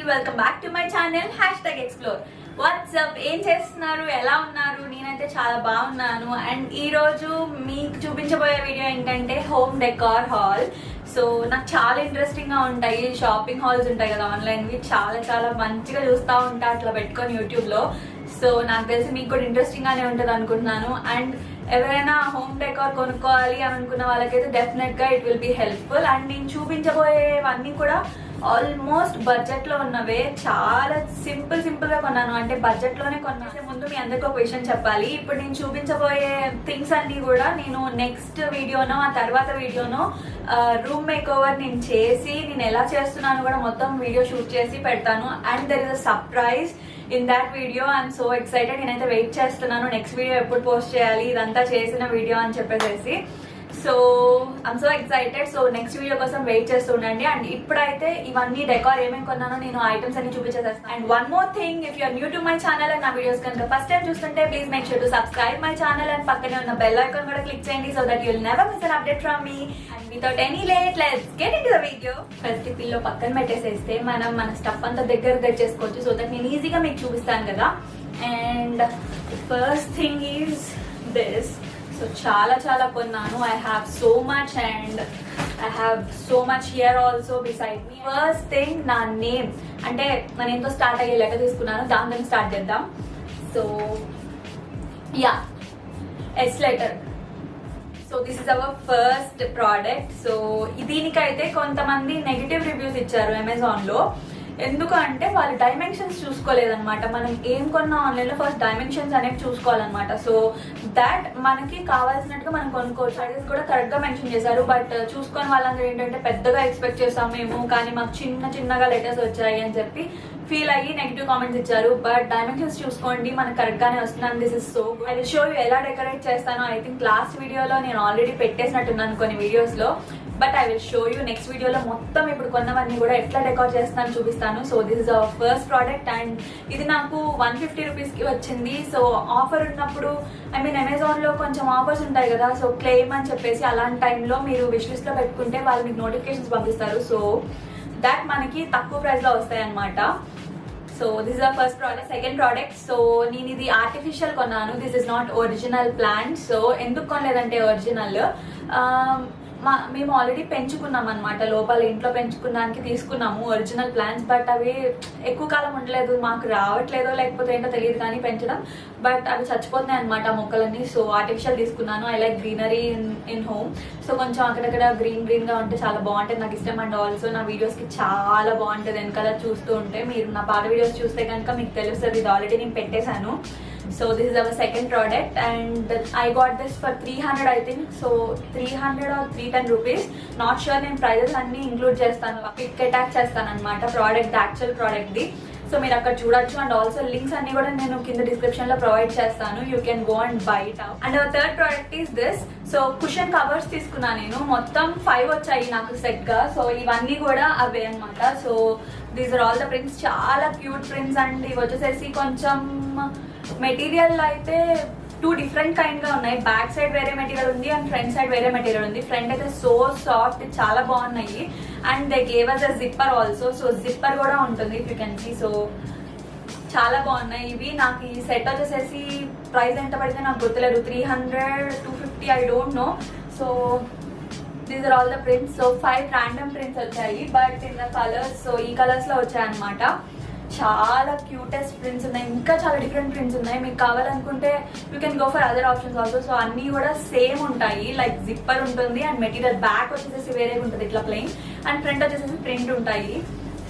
Welcome back to my channel #explore. WhatsApp ఏం చేస్తున్నారు, ఎలా ఉన్నారు? నేనైతే చాలా బాగున్నాను. అండ్ ఈ రోజు మీకు చూపించబోయే వీడియో ఏంటంటే హోమ్ డెకార్ హాల్. సో నాకు చాలా ఇంట్రెస్టింగ్ గా ఉంటాయి షాపింగ్ హాల్స్ ఉంటాయి కదా ఆన్లైన్వి, చాలా చాలా మంచిగా చూస్తూ ఉంటా అట్లా పెట్టుకొని యూట్యూబ్ లో. సో నాకు తెలిసి మీకు కూడా ఇంట్రెస్టింగ్ గానే ఉంటుంది అనుకుంటున్నాను. అండ్ ఎవరైనా హోమ్ డెకార్ కొనుక్కోవాలి అని అనుకున్న వాళ్ళకైతే డెఫినెట్ గా it will be helpful. And నేను చూపించబోయేవన్నీ కూడా ఆల్మోస్ట్ బడ్జెట్ లో ఉన్నవే, చాలా సింపుల్ గా కొన్నాను, అంటే బడ్జెట్ లోనే కొన్నాను. ముందు మీ అందరికి ఒక విషయం చెప్పాలి, ఇప్పుడు నేను చూపించబోయే థింగ్స్ అన్ని కూడా నేను నెక్స్ట్ వీడియోనో ఆ తర్వాత వీడియోనో రూమ్ మేక్ ఓవర్ నేను చేసి నేను ఎలా చేస్తున్నాను కూడా మొత్తం వీడియో షూట్ చేసి పెడతాను. And there is a surprise in that video. I'm so excited. నేనైతే వెయిట్ చేస్తున్నాను నెక్స్ట్ వీడియో ఎప్పుడు పోస్ట్ చేయాలి, ఇదంతా చేసిన వీడియో అని చెప్పేసి. So I'm so excited. So next video కోసం వెయిట్ చేస్తూ ఉండండి. అండ్ ఇప్పుడైతే ఇవన్నీ డెకార్ ఏమేమి కొన్నానో నేను ఐటమ్స్ అన్ని చూపించేస్తాను. And one more thing, if you're new to my channel and నా వీడియోస్ కనుక ఫస్ట్ టైం చూస్తుంటే please make sure to subscribe my channel and పక్కనే ఉన్న బెల్ ఐకాన్ కూడా క్లిక్ చేయండి so that you'll never miss an update from me. And without any late let's get into the video. First pillow పక్కన పెట్టేసేస్తే మనం మన stuff అంతా దగ్గర చేసుకోవచ్చు సో దట్ నేను ఈజీగా మీకు చూపిస్తాను కదా. And first thing is this. So చాలా కొన్నాను. I have so much and I have so much here also beside me. First thing నా నేమ్, అంటే నా నేమ్తో స్టార్ట్ అయ్యే లెటర్ తీసుకున్నాను, దాంతో స్టార్ట్ చేద్దాం. So yeah, S letter. So this is hour first product. So దీనికైతే కొంతమంది నెగిటివ్ రివ్యూస్ ఇచ్చారు అమెజాన్ లో. ఎందుకు అంటే వాళ్ళు డైమెన్షన్స్ చూసుకోలేదన్నమాట. మనం ఏం కొన్నా ఆన్లైన్ లో ఫస్ట్ డైమెన్షన్స్ అనేవి చూసుకోవాలన్నమాట. సో దాట్ మనకి కావాల్సినట్టుగా మనం కొనుక్కోవచ్చు. సైజెస్ కూడా కరెక్ట్ గా మెన్షన్ చేశారు. బట్ చూసుకొని వాళ్ళందరూ ఏంటంటే పెద్దగా ఎక్స్పెక్ట్ చేస్తాం మేము, కానీ మాకు చిన్నగా లెటర్స్ వచ్చాయి అని చెప్పి ఫీల్ అయ్యి నెగిటివ్ కామెంట్స్ ఇచ్చారు. బట్ డైమెన్షన్స్ చూసుకోండి, మనకు కరెక్ట్ గానే వస్తుంది. And this is so good. I will show you ఎలా డెకరేట్ చేస్తానో. ఐ థింక్ లాస్ట్ వీడియోలో నేను ఆల్రెడీ పెట్టేసినట్టున్నాను కొన్ని వీడియోస్ లో, but I will show you next వీడియోలో మొత్తం ఇప్పుడు కొన్నవన్నీ కూడా ఎట్లా డెకార్ చేస్తాను చూపిస్తాను. So this is hour first product and ఇది నాకు 150 రూపీస్కి వచ్చింది. సో ఆఫర్ ఉన్నప్పుడు, ఐ మీన్ అమెజాన్ లో కొంచెం ఆఫర్స్ ఉంటాయి కదా, సో క్లెయిమ్ అని చెప్పేసి అలాంటి టైంలో మీరు విష్ లిస్ట్ లో పెట్టుకుంటే వాళ్ళు మీకు నోటిఫికేషన్స్ పంపిస్తారు. సో దాట్ మనకి తక్కువ ప్రైస్ లో వస్తాయి అనమాట. So this is the first product. Second product, so నేను ఇది ఆర్టిఫిషియల్ కొన్నాను. This is not original plant. So ఎందుకు కొనలేదంటే ఒరిజినల్ మేము ఆల్రెడీ పెంచుకున్నాం అనమాట, లోపల ఇంట్లో పెంచుకున్నానికి తీసుకున్నాము ఒరిజినల్ ప్లాంట్స్. బట్ అవి ఎక్కువ కాలం ఉండలేదు, మాకు రావట్లేదో లేకపోతే ఏంటో తెలియదు కానీ పెంచడం, బట్ అవి చచ్చిపోతున్నాయి అనమాట మొక్కలన్నీ. సో ఆర్టిఫిషియల్ తీసుకున్నాను. I like greenery in home. So కొంచెం అక్కడక్కడ గ్రీన్ గా ఉంటే చాలా బాగుంటుంది, నాకు ఇష్టం. అండ్ ఆల్సో నా వీడియోస్ కి చాలా బాగుంటుంది వెనకాల చూస్తూ ఉంటే. మీరు నా పాత వీడియోస్ చూస్తే కనుక మీకు తెలుస్తుంది, ఇది ఆల్రెడీ నేను పెట్టేశాను. So this is our second product and I got this for 300 I think. So 300 or 310 rupees. Not sure నేను ప్రైజెస్ అన్ని ఇంక్లూడ్ చేస్తాను, పిక్ అటాచ్ చేస్తాను అనమాట product, actual product the. So మీరు అక్కడ చూడొచ్చు. అండ్ ఆల్సో లింక్స్ అన్ని కూడా నేను కింద డిస్క్రిప్షన్ లో ప్రొవైడ్ చేస్తాను, you can go and by it out. And hour third product is this. So cushion covers తీసుకున్నాను నేను, మొత్తం 5 వచ్చాయి నాకు సెట్ గా. సో ఇవన్నీ కూడా అవే అనమాట. So these are all the prints, చాలా క్యూట్ ప్రింట్స్. అండ్ ఇవి వచ్చేసేసి కొంచెం మెటీరియల్ అయితే 2 డిఫరెంట్ కైండ్ గా ఉన్నాయి. బ్యాక్ సైడ్ వేరే మెటీరియల్ ఉంది అండ్ ఫ్రంట్ సైడ్ వేరే మెటీరియల్ ఉంది. ఫ్రంట్ అయితే సో సాఫ్ట్, చాలా బాగున్నాయి. And they gave us a zipper also. So zipper కూడా ఉంటుంది, if you can see. So చాలా బాగున్నాయి ఇవి. నాకు ఈ సెట్ వచ్చేసేసి ప్రైస్ ఎంత పడితే నాకు గుర్తులేదు, 300 250 I don't know. So these are all the prints. So 5 random prints వచ్చాయి but in the colours. So ఈ కలర్స్ లో వచ్చాయి అనమాట. చాలా క్యూటెస్ట్ ప్రింట్స్ ఉన్నాయి, ఇంకా చాలా డిఫరెంట్ ప్రింట్స్ ఉన్నాయి. మీకు కావాలనుకుంటే you can go for other options also. So అన్నీ కూడా సేమ్ ఉంటాయి, లైక్ జిప్పర్ ఉంటుంది అండ్ మెటీరియల్ బ్యాక్ వచ్చేసేసి వేరేగా ఉంటుంది ఇట్లా ప్లెయిన్, అండ్ ఫ్రంట్ వచ్చేసేసి ప్రింట్ ఉంటాయి.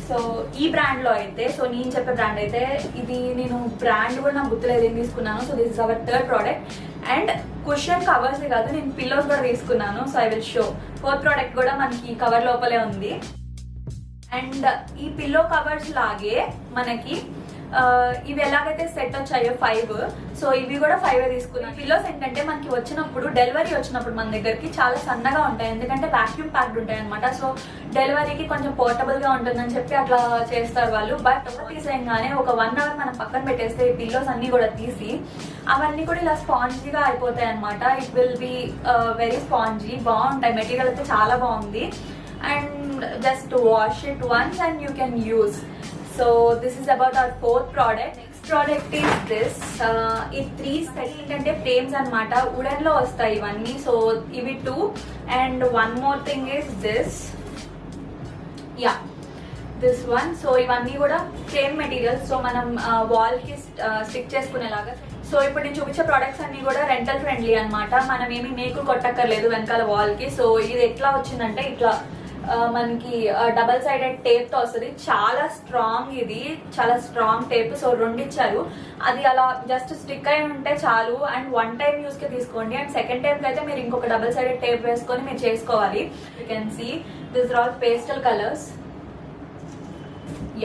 సో ఈ బ్రాండ్ లో అయితే, సో నేను చెప్పే బ్రాండ్ అయితే ఇది, నేను బ్రాండ్ కూడా నాకు గుర్తులేదు ఏం తీసుకున్నాను. So this is hour third product. And cushion covers కాదు, నేను పిల్లోస్ కూడా తీసుకున్నాను. So I will show. Fourth product కూడా మనకి కవర్ లోపలే ఉంది. అండ్ ఈ పిల్లో కవర్స్ లాగే మనకి ఇవి ఎలాగైతే సెట్ వచ్చాయో 5, సో ఇవి కూడా 5 తీసుకున్నాను. పిల్లోస్ ఏంటంటే మనకి వచ్చినప్పుడు, డెలివరీ వచ్చినప్పుడు మన దగ్గరికి చాలా సన్నగా ఉంటాయి, ఎందుకంటే వాక్యూమ్ ప్యాక్డ్ ఉంటాయి అనమాట. సో డెలివరీకి కొంచెం పోర్టబుల్ గా ఉంటుందని చెప్పి అట్లా చేస్తారు వాళ్ళు. బట్ తీసేయంగానే ఒక 1 hour మనం పక్కన పెట్టేస్తే ఈ పిల్లోస్ అన్ని కూడా తీసి అవన్నీ కూడా ఇలా స్పాంజీగా అయిపోతాయి అనమాట. It will be very spongy, బాగుంటాయి. మెటీరియల్ అయితే చాలా బాగుంది. And just wash it once and you can use. So this is about our fourth product. Next product is this. ఈ 3 సెట్ ఏంటంటే ఫ్రేమ్స్ అనమాట, వుడెన్ లో వస్తాయి ఇవన్నీ. సో ఇవి 2 and one more thing is this. Yeah, this one. So ఇవన్నీ కూడా frame materials, so మనం వాల్ కి స్టిక్ చేసుకునేలాగా. సో ఇప్పుడు నేను చూపించే ప్రోడక్ట్స్ అన్ని కూడా రెంటల్ ఫ్రెండ్లీ అనమాట. మనం ఏమి మేకులు కొట్టక్కర్లేదు వెనకాల వాల్ కి. సో ఇది ఎట్లా వచ్చిందంటే ఇట్లా మనకి డబల్ సైడెడ్ టేప్ తో వస్తుంది. చాలా స్ట్రాంగ్, ఇది చాలా స్ట్రాంగ్ టేప్. సో 2 ఇచ్చారు. అది అలా జస్ట్ స్టిక్ అయి ఉంటే చాలు. అండ్ 1 టైం యూస్ కి తీసుకోండి. అండ్ సెకండ్ టైం కి అయితే మీరు ఇంకొక డబల్ సైడెడ్ టేప్ వేసుకొని మీరు చేసుకోవాలి. You can see this are all pastel colours.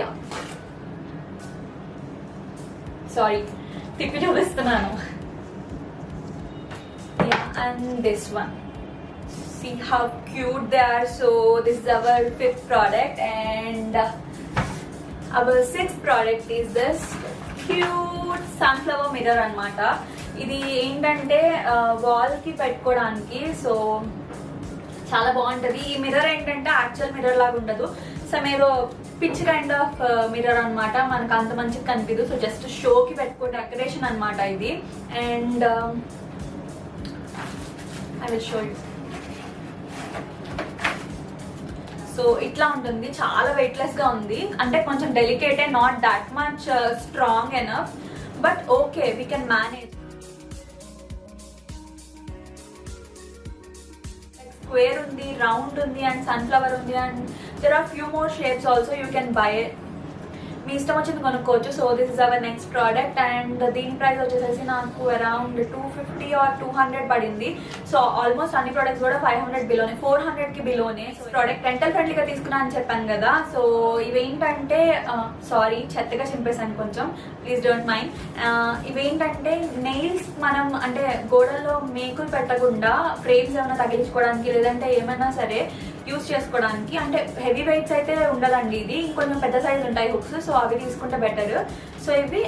Yeah, sorry తిప్పి చూపిస్తున్నాను. Yeah, and this one. See how cute they are. So this is our 5th product, and our 6th product is this cute sunflower mirror anamata. ఇది ఏంటంటే wall కి పెట్టుకోవడానికి. So చాలా బాగుంటది. ఈ mirror ఏంటంటే యాక్చువల్ మిర్రర్ లాగా ఉండదు, సమ్ ఏదో పిచ్ కైండ్ ఆఫ్ మిర్రర్ అనమాట. మనకు అంత మంచిగా కనిపించదు. సో జస్ట్ షోకి పెట్టుకో డెకరేషన్ అనమాట ఇది. And I will show you. So ఇట్లా ఉంటుంది, చాలా వెయిట్లెస్ గా ఉంది. అంటే కొంచెం డెలికేటే, not that much strong enough, but okay we can manage. Square ఉంది, రౌండ్ ఉంది, అండ్ సన్ఫ్లవర్ ఉంది, and there are few more shapes also. You can buy it, మీ ఇష్టం వచ్చింది కొనుక్కోవచ్చు. So this is our next product, and దీని price వచ్చేసేసి నాకు around 250 or 200 పడింది. సో ఆల్మోస్ట్ అన్ని ప్రోడక్ట్స్ కూడా 500 బిలోనే, 400 కి బిలోనే. ప్రోడక్ట్ రెంటల్ ఫ్రెండ్లీగా తీసుకున్నా అని చెప్పాను కదా. సో ఇవేంటంటే సారీ చెత్తగా చింపేశాను కొంచెం, ప్లీజ్ డోంట్ మైండ్. ఇవేంటంటే నెయిల్స్ మనం అంటే గోడల్లో మేకులు పెట్టకుండా ఫ్రేమ్స్ ఏమైనా తగిలించుకోవడానికి, లేదంటే ఏమైనా సరే యూస్ చేసుకోవడానికి. అంటే హెవీ వెయిట్స్ అయితే ఉండదండి, ఇది కొంచెం పెద్ద సైజ్ ఉంటాయి హుక్స్. సో అవి తీసుకుంటే బెటర్. సో ఇవి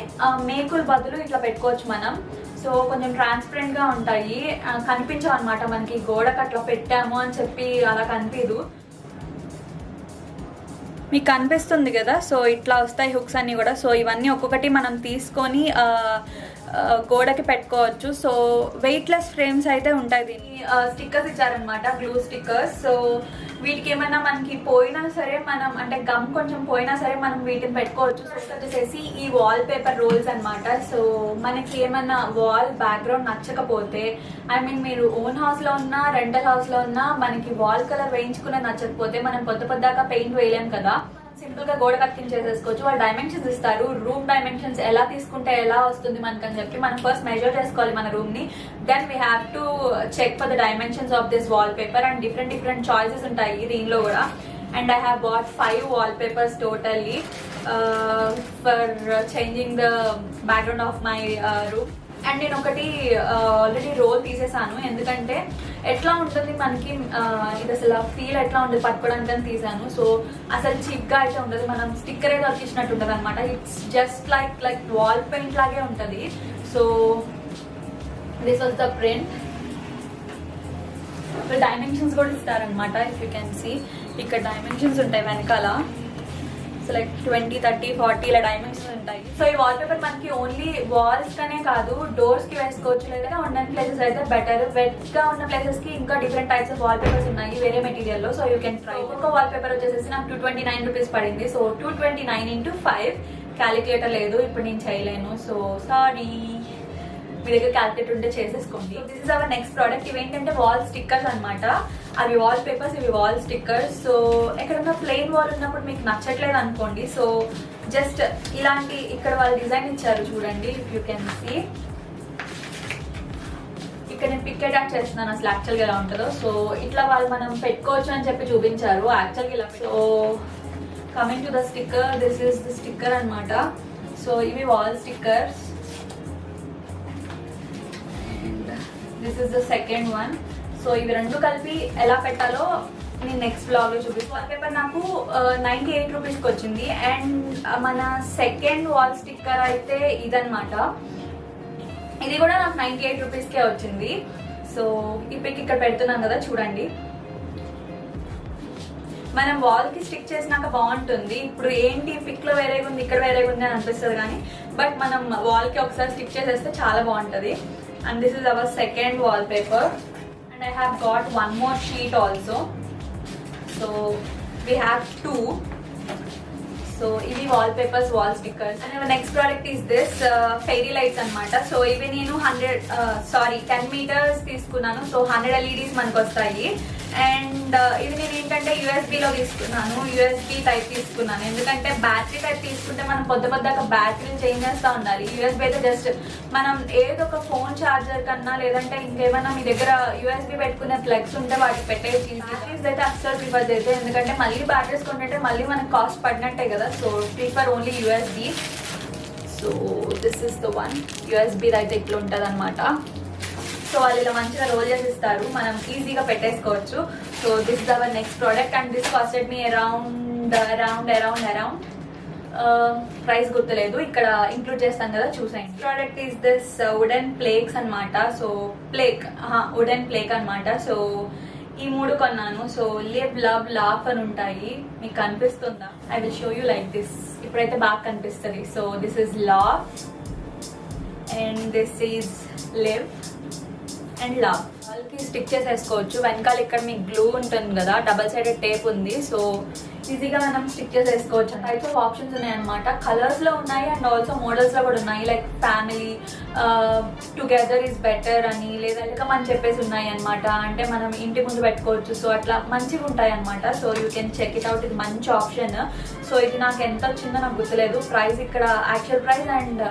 మేకుల బదులు ఇట్లా పెట్టుకోవచ్చు మనం. సో కొంచెం ట్రాన్స్పరెంట్ గా ఉంటాయి, కనిపించవు అనమాట మనకి. గోడకు అట్లా పెట్టాము అని చెప్పి అలా కనిపించదు. మీకు కనిపిస్తుంది కదా. సో ఇట్లా వస్తాయి హుక్స్ అన్ని కూడా. సో ఇవన్నీ ఒక్కొక్కటి మనం తీసుకొని గోడకి పెట్టుకోవచ్చు. సో వెయిట్లెస్ ఫ్రేమ్స్ అయితే ఉంటాయి. దీన్ని స్టిక్కర్స్ ఇచ్చారనమాట, గ్లూ స్టిక్కర్స్. సో వీటికి ఏమైనా మనకి పోయినా సరే, మనం అంటే గమ్ కొంచెం పోయినా సరే మనం వీటిని పెట్టుకోవచ్చు. సో వచ్చేసి ఈ వాల్ పేపర్ రోల్స్ అనమాట. సో మనకి ఏమైనా వాల్ బ్యాక్గ్రౌండ్ నచ్చకపోతే, ఐ మీన్ మీరు ఓన్ హౌస్ లో ఉన్నా రెంటల్ హౌస్ లో ఉన్నా, మనకి వాల్ కలర్ వేయించుకునే నచ్చకపోతే మనం పొద్దుగా పెయింట్ వేయలేం కదా. సింపుల్ గా గోడ కట్టించేసేసుకోవచ్చు. వాళ్ళు డైమెన్షన్స్ ఇస్తారు, రూమ్ డైమెన్షన్స్ ఎలా తీసుకుంటే ఎలా వస్తుంది మనకు అని చెప్పి మనం ఫస్ట్ మెజర్ చేసుకోవాలి మన రూమ్ ని. Then we have to check for the dimensions of this wall paper. And different choices ఉంటాయి దీనిలో కూడా. And I have bought 5 wall papers totally for changing the background of my room. And నేను ఒకటి already role తీసేసాను, ఎందుకంటే ఎట్లా ఉంటుంది మనకి ఇది అసలు ఫీల్ ఎట్లా ఉంటుంది పట్టుకోవడానికి అని తీసాను. సో అసలు చిప్గా అయితే ఉంటుంది, మనం స్టిక్కర్ ఏదో వచ్చేసినట్టు ఉంటుంది అనమాట. It's just like wall paint లాగే ఉంటుంది. So this was the print. Dimensions కూడా ఇస్తారనమాట. ఇఫ్ యూ కెన్ సీ ఇక్కడ డైమెన్షన్స్ ఉంటాయి వెనకాల. సో లైక్ 20, 30, 40 ఇలా డైమెన్షన్స్ ఉంటాయి. సో ఈ వాల్ పేపర్ మనకి ఓన్లీ వాల్స్ కనే కాదు, డోర్స్ కి వేసుకోవచ్చు. లేదా ఉన్న ప్లేసెస్ అయితే బెటర్. వెట్ గా ఉన్న ప్లేసెస్ కి ఇంకా different types of wall papers ఉన్నాయి వేరే మెటీరియల్ లో. So you can try. ఒక వాల్ పేపర్ వచ్చేసి నాకు 229 రూపీస్ పడింది. సో 229 into 5 క్యాలిక్యులేటర్ లేదు, ఇప్పుడు నేను చేయలేను. సో సారీ, మీ దగ్గర క్యాలిక్యులేటర్ ఉంటే చేసేసుకోండి. This is our next product. ఇవేంటంటే వాల్ స్టిక్కర్స్ అనమాట. అవి వాల్ పేపర్స్, ఇవి వాల్ స్టిక్కర్స్. సో ఎక్కడన్నా ప్లెయిన్ వాల్ ఉన్నప్పుడు మీకు నచ్చట్లేదు అనుకోండి, సో జస్ట్ ఇలాంటి ఇక్కడ వాళ్ళు డిజైన్ ఇచ్చారు చూడండి, ఇఫ్ యూ కెన్ సీ. ఇక్కడ నేను పిక్ అటాక్ చేస్తున్నాను అసలు యాక్చువల్గా ఎలా ఉంటుందో. సో ఇట్లా వాళ్ళు మనం పెట్టుకోవచ్చు అని చెప్పి చూపించారు యాక్చువల్గా ఇలా. So coming to the sticker, this is the sticker అనమాట. సో ఇవి wall stickers. This is the second one. So ఇవి రెండు కలిపి ఎలా పెట్టాలో నేను నెక్స్ట్ బ్లాగ్ లో చూపిస్తాను. వాల్ పేపర్ నాకు 98 రూపీస్కి వచ్చింది. అండ్ మన సెకండ్ వాల్ స్టిక్కర్ అయితే ఇదనమాట. ఇది కూడా నాకు 98 రూపీస్కే వచ్చింది. సో ఈ పిక్ ఇక్కడ పెడుతున్నాను కదా చూడండి. మనం వాల్ కి స్టిక్ చేసినాక బాగుంటుంది. ఇప్పుడు ఏంటి పిక్ లో వేరేగా ఉంది, ఇక్కడ వేరేగా ఉంది అని అనిపిస్తుంది కానీ బట్ మనం వాల్ కి ఒకసారి స్టిక్ చేసేస్తే చాలా బాగుంటుంది. And this is our second wall paper and I have got one more sheet also. So we have 2. So ఇవి wall papers, wall stickers. And next product is this fairy lights అనమాట. So ఇవి నేను 10 metres తీసుకున్నాను. So 100 LEDs మనకు వస్తాయి. And ఇది నేను ఏంటంటే యూఎస్బీలో తీసుకున్నాను, యూఎస్బీ టైప్ తీసుకున్నాను. ఎందుకంటే బ్యాటరీ టైప్ తీసుకుంటే మనం పొద్దుగా బ్యాటరీని చేంజ్ చేస్తూ ఉండాలి. యూఎస్బీ అయితే జస్ట్ మనం ఏదో ఒక ఫోన్ ఛార్జర్ కన్నా లేదంటే ఇంకేమైనా మీ దగ్గర యూఎస్బీ పెట్టుకునే ప్లగ్స్ ఉంటే వాటికి పెట్టేసి. బ్యాటరీస్ అయితే అస్సలు ప్రిఫర్ చేస్తే, ఎందుకంటే మళ్ళీ బ్యాటరీస్ కొంటే మళ్ళీ మనకు కాస్ట్ పడినట్టే కదా. So prefer only USB. So this is the one. USB అయితే ఇట్లా ఉంటుంది అనమాట. సో వాళ్ళు ఇలా మంచిగా రోల్ చేసి ఇస్తారు, మనం ఈజీగా పెట్టేసుకోవచ్చు. So this is our next product and this costed me around price గుర్తులేదు, ఇక్కడ ఇంక్లూడ్ చేస్తాను కదా చూసేయండి. Product is this wooden plaques అనమాట. సో వుడెన్ ప్లేక్ అనమాట. సో ఈ 3 కొన్నాను. సో లివ్ లవ్ లాఫ్ అని ఉంటాయి, మీకు కనిపిస్తుందా? I will show you like this. ఇప్పుడైతే బాగా కనిపిస్తుంది. So this is laugh and this is live and love. వాళ్ళకి స్టిక్ చేసేసుకోవచ్చు. వెనకాల ఇక్కడ మీకు గ్లూ ఉంటుంది కదా, డబల్ సైడెడ్ టేప్ ఉంది. సో ఈజీగా మనం స్టిక్ చేసేసుకోవచ్చు. టైప్స్ ఆఫ్ ఆప్షన్స్ ఉన్నాయి అనమాట. కలర్స్ లో ఉన్నాయి అండ్ ఆల్సో మోడల్స్ లో కూడా ఉన్నాయి. Like family, together is better అని, లేదా మనం చెప్పేసి ఉన్నాయి అనమాట. అంటే మనం ఇంటి ముందు పెట్టుకోవచ్చు. సో అట్లా మంచిగా ఉంటాయి అనమాట. So you can check it out. ఇది మంచి ఆప్షన్. సో ఇది నాకు ఎంత వచ్చిందో నాకు గుర్తులేదు. ప్రైస్ ఇక్కడ యాక్చువల్ ప్రైస్ అండ్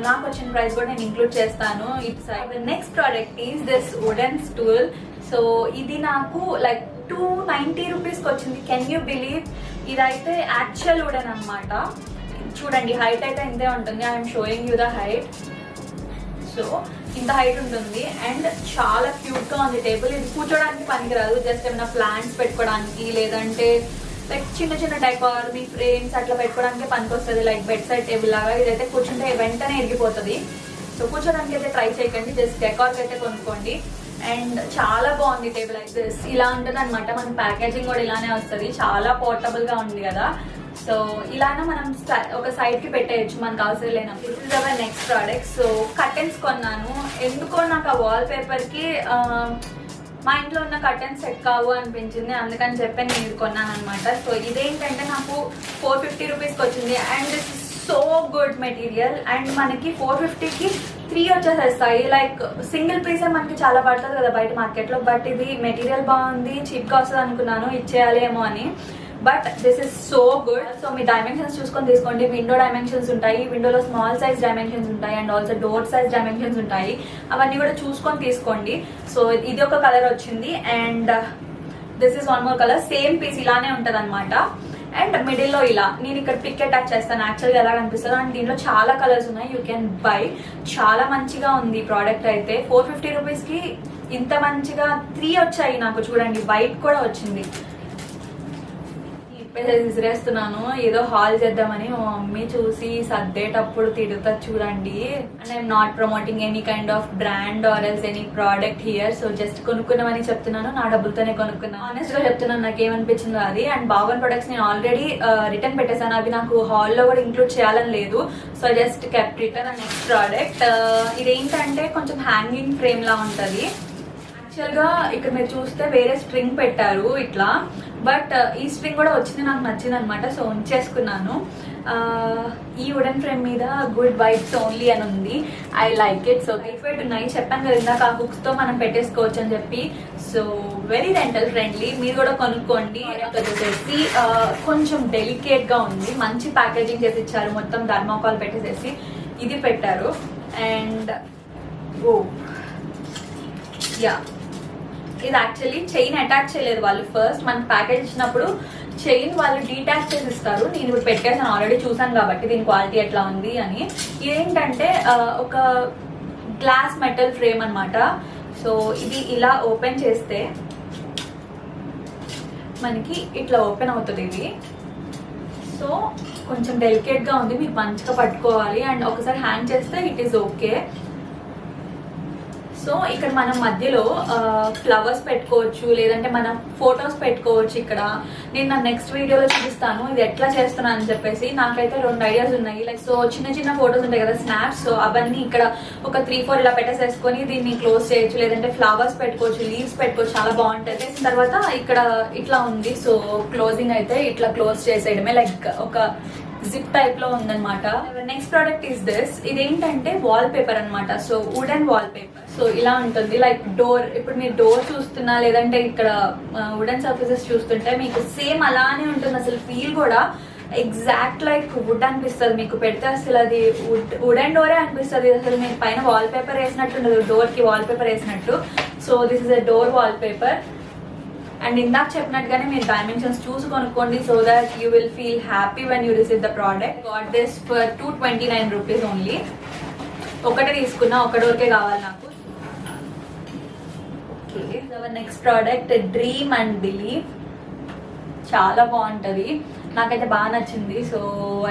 నాకు వచ్చిన ప్రైస్ కూడా నేను ఇంక్లూడ్ చేస్తాను. It's next product is this wooden stool. So ఇది నాకు లైక్ 290 రూపీస్కి వచ్చింది. Can you believe? ఇదైతే యాక్చువల్ వుడెన్ అనమాట. చూడండి, హైట్ అయితే ఇంతే ఉంటుంది. I'm showing you the height. So ఇంత హైట్ ఉంటుంది అండ్ చాలా క్యూట్గా ఉంది టేబుల్. ఇది కూర్చోడానికి పనికిరాదు, జస్ట్ ఏమైనా ప్లాంట్స్ పెట్టుకోవడానికి లేదంటే లైక్ చిన్న డెకార్, మీ ఫ్రేమ్స్ అట్లా పెట్టుకోవడానికి పనికి వస్తుంది. లైక్ బెడ్ సైడ్ టేబుల్ లాగా. ఇదైతే కూర్చుంటే వెంటనే ఎరిగిపోతుంది. సో కూర్చోడానికి అయితే ట్రై చేయకండి, జస్ట్ డెకార్కి అయితే కొనుక్కోండి. అండ్ చాలా బాగుంది టేబుల్ అయితే. ఇలా ఉంటుంది అనమాట. మన ప్యాకేజింగ్ కూడా ఇలానే వస్తుంది. చాలా పోర్టబుల్ గా ఉంది కదా. సో ఇలానే మనం ఒక సైడ్ కి పెట్టేయచ్చు మనకు అవసరం లేనప్పుడు. This is our next product. So curtains కొన్నాను. ఎందుకో నాకు ఆ వాల్ పేపర్ కి మా ఇంట్లో ఉన్న కర్టెన్స్ సెట్ కావు అనిపించింది, అందుకని చెప్పి నేను ఇది కొన్నాను అనమాట. సో ఇదేంటంటే నాకు 450 రూపీస్కి వచ్చింది and this is so good material. And మనకి 450కి 3 వచ్చేసేస్తాయి. లైక్ సింగిల్ పీసే మనకి చాలా పడుతుంది కదా బయట మార్కెట్లో. బట్ ఇది మెటీరియల్ బాగుంది, చీప్గా వస్తుంది అనుకున్నాను ఇచ్చేయాలేమో అని. But this is so good. So me dimensions చూసుకొని తీసుకోండి. విండో డైమెన్షన్స్ ఉంటాయి, విండోలో స్మాల్ సైజ్ డైమెన్షన్స్ ఉంటాయి and also door size dimensions ఉంటాయి. అవన్నీ కూడా చూసుకొని తీసుకోండి. సో ఇది ఒక కలర్ వచ్చింది and this is one more colour. Same piece ఇలానే ఉంటుంది అనమాట. అండ్ మిడిల్లో ఇలా నేను ఇక్కడ పిక్ అటాచ్ చేస్తాను యాక్చువల్గా ఎలా కనిపిస్తుందో. అండ్ దీంట్లో చాలా కలర్స్ ఉన్నాయి, యూ కెన్ బై. చాలా మంచిగా ఉంది ప్రోడక్ట్ అయితే. 450 రూపీస్కి ఇంత మంచిగా 3 వచ్చాయి నాకు. చూడండి, వైట్ కూడా వచ్చింది. విసిరేస్తున్నాను ఏదో హాల్ చేద్దామని. మా మమ్మీ చూసి సర్దేటప్పుడు తిడుతా చూడండి. And I'm not promoting any kind of brand or else any product here. So just కొనుక్కున్నామని చెప్తున్నాను, నా డబ్బులతోనే కొనుక్కున్నాను. ఆనెస్ట్ గా చెప్తున్నాను, నాకు ఏమనిపించిందో అది. అండ్ బాగోన్ ప్రొడక్ట్స్ నేను ఆల్రెడీ రిటర్న్ పెట్టేశాను. అవి నాకు హాల్లో కూడా ఇంక్లూడ్ చేయాలని లేదు. So just kept return. And next product ఇదేంటంటే కొంచెం హ్యాంగింగ్ ఫ్రేమ్ లా ఉంటది. యాక్చువల్ గా ఇక్కడ మీరు చూస్తే వేరే స్ట్రింగ్ పెట్టారు ఇట్లా, బట్ ఈ స్ట్రింగ్ కూడా వచ్చింది, నాకు నచ్చింది అనమాట. సో ఉంచేసుకున్నాను. ఈ వుడెన్ ఫ్రేమ్ మీద గుడ్ వైబ్స్ ఓన్లీ అని ఉంది. I like it. So light weight ఉన్నాయి, చెప్పాను కదా ఇందాక, ఆ హుక్స్ తో మనం పెట్టేసుకోవచ్చు అని చెప్పి. సో వెరీ రెంటల్ ఫ్రెండ్లీ, మీరు కూడా కొనుక్కోండి. వచ్చేసి కొంచెం డెలికేట్ గా ఉంది, మంచి ప్యాకేజింగ్ చేసి ఇచ్చారు. మొత్తం థర్మాకోల్ పెట్టేసేసి ఇది పెట్టారు. అండ్ ఓ యా, ఇది యాక్చువల్లీ చైన్ అటాచ్ చేయలేదు వాళ్ళు. ఫస్ట్ మనకి ప్యాకేజ్ ఇచ్చినప్పుడు చైన్ వాళ్ళు డీటాచ్ చేసి ఇస్తారు. నేను ఇప్పుడు పెట్టేసాను, ఆల్రెడీ చూసాను కాబట్టి దీని క్వాలిటీ ఎట్లా ఉంది అని. ఇదేంటంటే ఒక గ్లాస్ మెటల్ ఫ్రేమ్ అనమాట. సో ఇది ఇలా ఓపెన్ చేస్తే మనకి ఇట్లా ఓపెన్ అవుతుంది ఇది. సో కొంచెం డెలికేట్ గా ఉంది, మీరు మంచిగా పట్టుకోవాలి. అండ్ ఒకసారి హ్యాంగ్ చేస్తే ఇట్ ఈస్ ఓకే. సో ఇక్కడ మనం మధ్యలో ఫ్లవర్స్ పెట్టుకోవచ్చు, లేదంటే మనం ఫొటోస్ పెట్టుకోవచ్చు. ఇక్కడ నేను నా నెక్స్ట్ వీడియోలో చూపిస్తాను ఇది ఎట్లా చేస్తున్నాను అని చెప్పేసి. నాకైతే 2 ఐడియాస్ ఉన్నాయి. లైక్ సో చిన్న చిన్న ఫొటోస్ ఉంటాయి కదా, స్నాప్స్. సో అవన్నీ ఇక్కడ ఒక 3-4 ఇలా పెట్టేసేసుకొని దీన్ని క్లోజ్ చేయొచ్చు, లేదంటే ఫ్లవర్స్ పెట్టుకోవచ్చు, లీవ్స్ పెట్టుకోవచ్చు. చాలా బాగుంటుంది. చేసిన తర్వాత ఇక్కడ ఇట్లా ఉంది. సో క్లోజింగ్ అయితే ఇట్లా క్లోజ్ చేసేయడమే, లైక్ ఒక జిప్ టైప్ లో ఉందన్నమాట. Next product is this. ఇదేంటంటే వాల్ పేపర్ అనమాట. So wooden wall paper. So ఇలా ఉంటుంది. లైక్ డోర్, ఇప్పుడు మీరు డోర్ చూస్తున్నా లేదంటే ఇక్కడ వుడెన్ సర్ఫేసెస్ చూస్తుంటే మీకు సేమ్ అలానే ఉంటుంది. అసలు ఫీల్ కూడా ఎగ్జాక్ట్ లైక్ వుడ్ అనిపిస్తుంది మీకు. పెడితే అసలు అది వుడెన్ డోరే అనిపిస్తుంది. అసలు మీరు పైన వాల్ పేపర్ వేసినట్టు ఉండదు, డోర్ కి వాల్ పేపర్ వేసినట్టు. So this is a door wall paper. And ఇందాక చెప్పినట్టుగానే మీరు డైమెన్షన్స్ చూసి కొనుక్కోండి, so that you will feel happy when you receive the product. Got this for 229 rupees only. ఒకటే తీసుకున్నా, ఒక డోర్కే కావాలి నాకు. Okay, next product dream and believe. చాలా బాగుంటుంది, నాకైతే బాగా నచ్చింది. So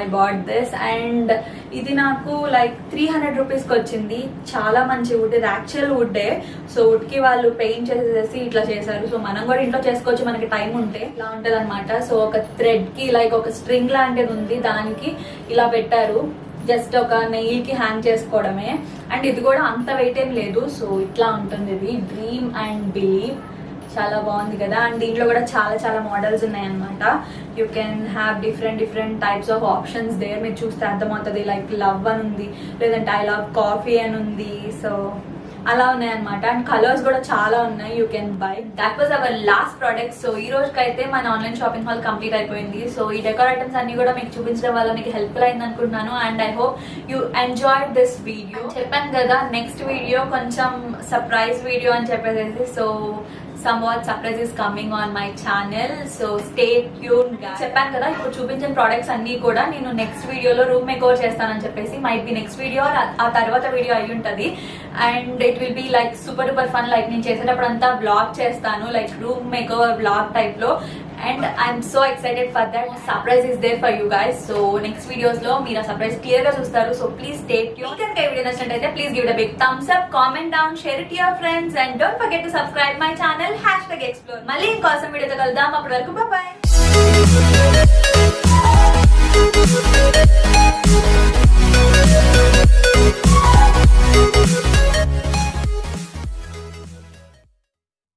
I bought this. And ఇది నాకు లైక్ 300 రూపీస్కి వచ్చింది. చాలా మంచి వుడ్, ఇది యాక్చువల్ వుడ్డే. సో వుడ్కి వాళ్ళు పెయింట్ చేసేసి ఇట్లా చేశారు. సో మనం కూడా ఇంట్లో చేసుకోవచ్చు మనకి టైం ఉంటే. ఇలా ఉంటుంది అనమాట. సో ఒక థ్రెడ్కి లైక్ ఒక స్ట్రింగ్ లాంటిది ఉంది, దానికి ఇలా పెట్టారు. జస్ట్ ఒక నెయిల్కి హ్యాంగ్ చేసుకోవడమే. అండ్ ఇది కూడా అంత వెయిట్ ఏం లేదు. సో ఇట్లా ఉంటుంది ఇది డ్రీమ్ అండ్ బిలీవ్. చాలా బాగుంది కదా. అండ్ దీంట్లో కూడా చాలా చాలా మోడల్స్ ఉన్నాయి అనమాట. You can have different types of options there. మీరు చూస్తే అర్థమవుతుంది. లైక్ లవ్ అని ఉంది, లేదంటే ఐ లవ్ కాఫీ అని ఉంది. సో అలా ఉన్నాయన్నమాట. అండ్ కలర్స్ కూడా చాలా ఉన్నాయి, you can buy. That was our last product. So ఈ రోజుకైతే మన ఆన్లైన్ షాపింగ్ హాల్ కంప్లీట్ అయిపోయింది. సో ఈ డెకోర్ ఐటమ్స్ అన్ని కూడా మీకు చూపించడం వల్ల మీకు హెల్ప్ఫుల్ అయింది అనుకుంటున్నాను. And I hope you enjoyed this video. చెప్పాను కదా నెక్స్ట్ వీడియో కొంచెం సర్ప్రైజ్ వీడియో అని చెప్పేసి. So somewhat surprise is coming on my channel, so stay tuned guys. చెప్పాను కదా ఇప్పుడు చూపించిన ప్రొడక్ట్స్ అన్ని కూడా నేను నెక్స్ట్ వీడియోలో రూమ్ మేకోవర్ చేస్తానని చెప్పేసి. మైట్ బి నెక్స్ట్ వీడియో ఆ తర్వాత వీడియో అయి ఉంటుంది. And it will be like super duper fun. Like నేను చేసేటప్పుడు అంతా బ్లాగ్ చేస్తాను, like room makeover blog type లో. And I'm so excited for that. Surprise is there for you guys. So next videos లో మీరు ఆ సర్ప్రైజ్ క్లియర్ గా చూస్తారు. So please stay tuned. కనుక ఈ వీడియో నచ్చినట్లయితే please give it a big thumbs up, comment down, share it to your friends and don't forget to subscribe my channel #explore. మళ్ళీ ఇంకోసం వీడియోతో కలుద్దాం. అప్పటి వరకు బాయ్.